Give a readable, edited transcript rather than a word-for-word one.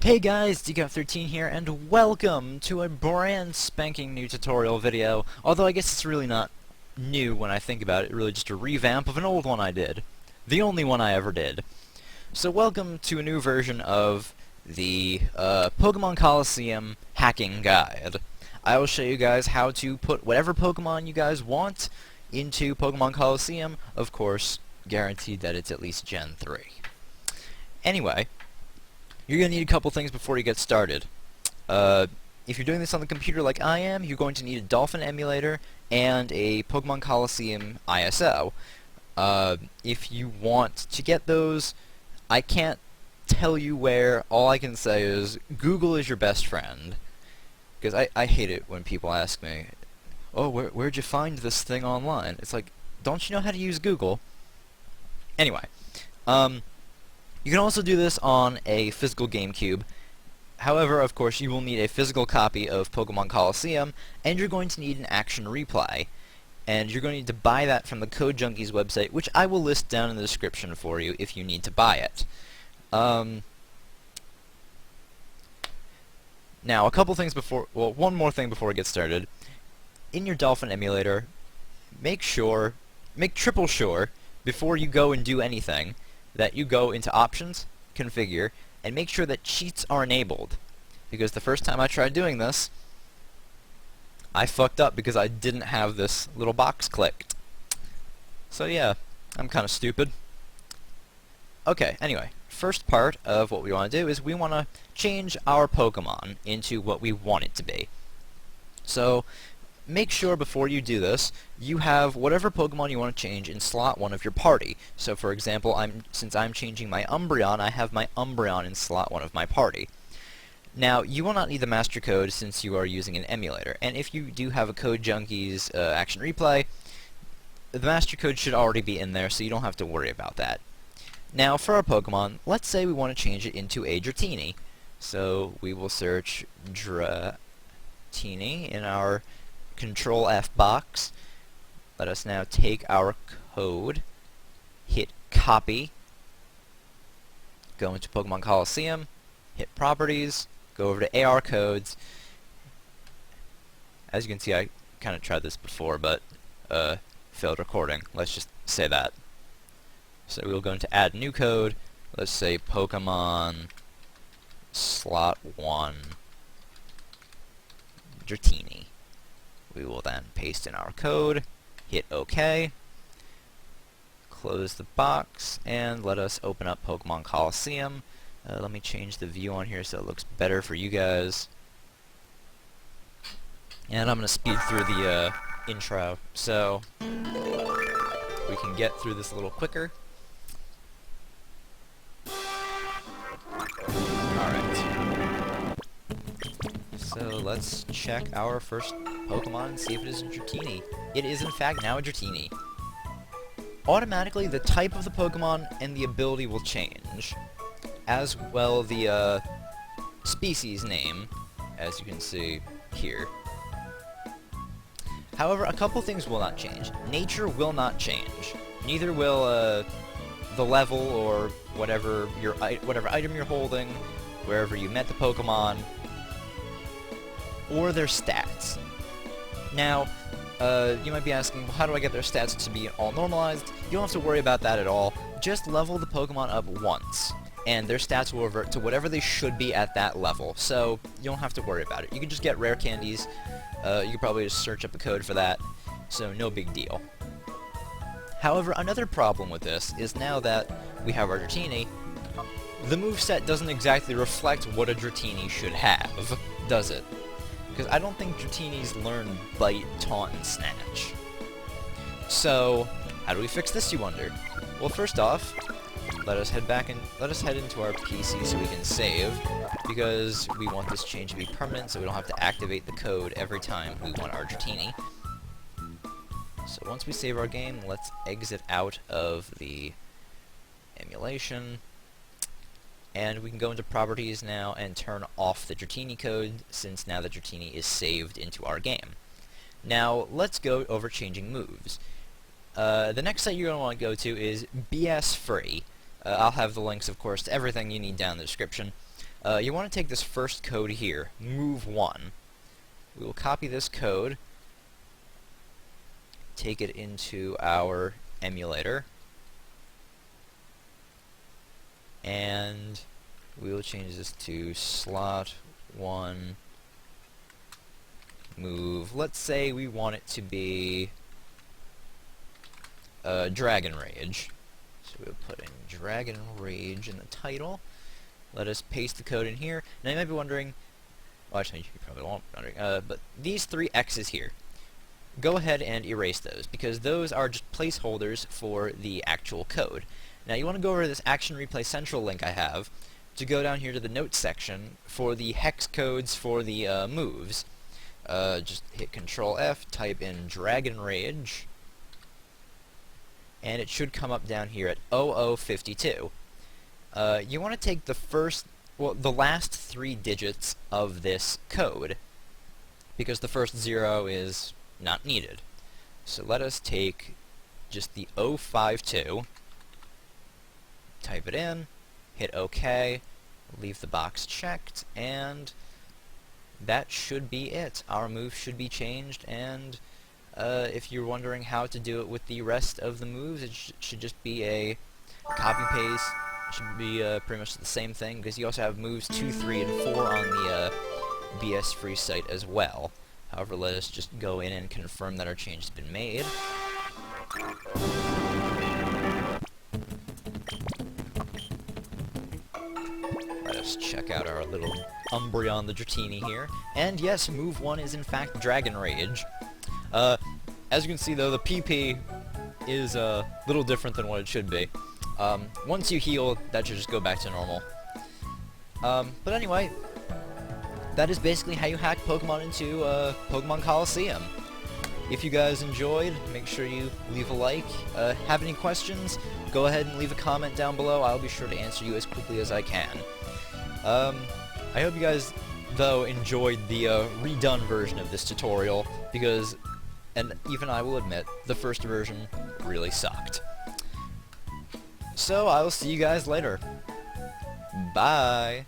Hey guys, DCOP13 here, and welcome to a brand spanking new tutorial video, although I guess it's really not new when I think about it, really just a revamp of an old one I did. The only one I ever did. So welcome to a new version of the Pokemon Colosseum hacking guide. I will show you guys how to put whatever Pokemon you guys want into Pokemon Colosseum, of course, guaranteed that it's at least Gen 3. Anyway, you're going to need a couple things before you get started. If you're doing this on the computer like I am, you're going to need a Dolphin emulator and a Pokemon Colosseum ISO. If you want to get those, I can't tell you where. All I can say is Google is your best friend. Because I hate it when people ask me, oh, where'd you find this thing online? It's like, don't you know how to use Google? Anyway, you can also do this on a physical GameCube. However, of course, you will need a physical copy of Pokemon Colosseum, and you're going to need an action replay. And you're going to need to buy that from the Code Junkies website, which I will list down in the description for you if you need to buy it. Now, a couple things before, well, one more thing before we get started. In your Dolphin emulator, make triple sure, before you go and do anything, that you go into Options, Configure, and make sure that cheats are enabled. Because the first time I tried doing this, I fucked up because I didn't have this little box clicked. So yeah, I'm kind of stupid. Okay, anyway, first part of what we want to do is we want to change our Pokemon into what we want it to be. So, make sure before you do this, you have whatever Pokemon you want to change in slot 1 of your party. So for example, since I'm changing my Umbreon, I have my Umbreon in slot 1 of my party. Now, you will not need the master code since you are using an emulator, and if you do have a Code Junkies action replay, the master code should already be in there, so you don't have to worry about that. Now, for our Pokemon, let's say we want to change it into a Dratini. So we will search Dratini in our Control F box. Let us now take our code, hit copy, go into Pokemon Colosseum, hit properties, go over to AR codes. As you can see, I kind of tried this before, but failed recording. Let's just say that. So we'll go into add new code. Let's say Pokemon slot 1 Dratini. We will then paste in our code, hit OK, close the box, and let us open up Pokemon Colosseum. Let me change the view on here so it looks better for you guys. And I'm going to speed through the intro so we can get through this a little quicker. Alright. So let's check our first Pokemon and see if it is a Dratini. It is in fact now a Dratini. Automatically, the type of the Pokemon and the ability will change. As well the species name, as you can see here. However, a couple things will not change. Nature will not change. Neither will the level or whatever item you're holding, wherever you met the Pokemon, or their stats. Now, you might be asking, well, how do I get their stats to be all normalized? You don't have to worry about that at all. Just level the Pokemon up once, and their stats will revert to whatever they should be at that level. So, you don't have to worry about it. You can just get rare candies. You could probably just search up a code for that, so no big deal. However, another problem with this is now that we have our Dratini, the moveset doesn't exactly reflect what a Dratini should have, does it? Because I don't think Dratinis learn Bite, Taunt, and Snatch. So, how do we fix this, you wonder? Well, first off, let us head into our PC so we can save, because we want this change to be permanent so we don't have to activate the code every time we want our Dratini. So once we save our game, let's exit out of the emulation, and we can go into properties now and turn off the Dratini code, since now the Dratini is saved into our game. Now let's go over changing moves. The next site you're going to want to go to is BS Free. I'll have the links, of course, to everything you need down in the description. You want to take this first code here, move 1. We will copy this code, take it into our emulator, and we will change this to slot 1 move. Let's say we want it to be Dragon Rage. So we'll put in Dragon Rage in the title. Let us paste the code in here. Now you might be wondering, well actually you probably won't be wondering, but these 3 X's here, go ahead and erase those, because those are just placeholders for the actual code. Now you want to go over to this Action Replay Central link I have, to go down here to the notes section for the hex codes for the moves. Just hit Control F, type in Dragon Rage, and it should come up down here at 0052. You want to take the last 3 digits of this code, because the first 0 is not needed. So let us take just the 052, type it in, hit OK, leave the box checked, and that should be it. Our move should be changed, and if you're wondering how to do it with the rest of the moves, it should just be a copy-paste. It should be pretty much the same thing, because you also have moves 2, 3, and 4 on the BS Free site as well. However, let us just go in and confirm that our change has been made. Let us check out our little Umbreon the Dratini here. And yes, move 1 is in fact Dragon Rage. As you can see though, the PP is a little different than what it should be. Once you heal, that should just go back to normal. But anyway, that is basically how you hack Pokemon into Pokemon Colosseum. If you guys enjoyed, make sure you leave a like. Have any questions, go ahead and leave a comment down below. I'll be sure to answer you as quickly as I can. I hope you guys, though, enjoyed the redone version of this tutorial, because, and even I will admit, the first version really sucked. So, I will see you guys later. Bye!